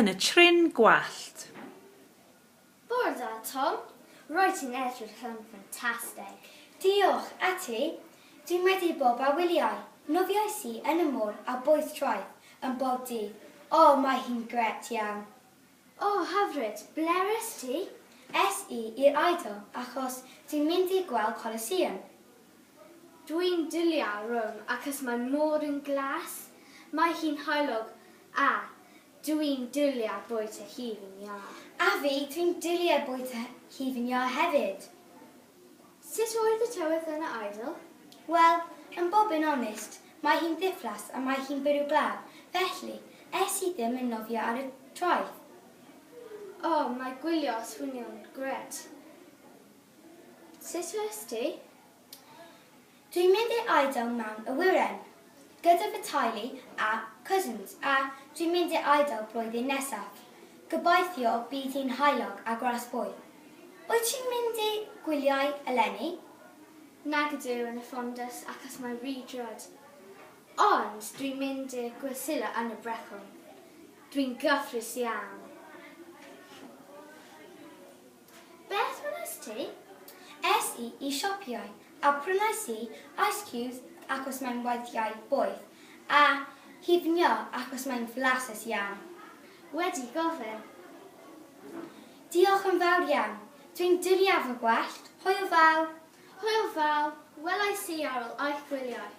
yn y trin gwallt. Bore da, Tom. Writing edrych yn ffantastig. Diolch, a ti? Dwi'n wedi bob a wyliau. Nofiais i yn y môr a boeth traeth yn bob dydd. O, mae hi'n gret iawn. O, hyfryd, bleres ti? Es i i'r Eidal achos dwi'n mynd i gweld Colosseum. Dwi'n dwlu Rome achos mae môr yn glas. Mae hi'n haelog a dwi'n dwlu bwyd y hif yn iar. A fi, dwi'n dwlu bwyd y hif yn iar hefyd. Sut oedd y tywydd yn y Eidal? Wel, yn bob yn onest, mae hi'n ddiflas a mae hi'n byrw glaw. Felly, es i ddim yn nofio ar y traeth. O, mae gwylio swnio'n gret. Sut oes ti? Dwi'n mynd i'r Eidal mewn y wyren, gyda fy teulu a cousins, a dwi'n mynd i'r Eidal blwyddyn nesaf. Gobeithio bydd hi'n haelog a gras bwyd. Wyt ti'n mynd i gwyliau eleni? Nag ydw yn y ffondus achos mae rydrod. Ond dwi'n mynd i'r gwesila yn y brecwn. Dwi'n gyffrus iawn. Beth wnes ti? Es i siopiau a prynais i ice cubes achos mae'n weithiau boeth a hifnio achos mae'n flasus iawn. Wedi gofyn. Diolch yn fawr iawn. Dwi'n dwlu fy gwallt. Hwyl fawr. Hwyl fawr, welais i ar ôl eich gwyliau.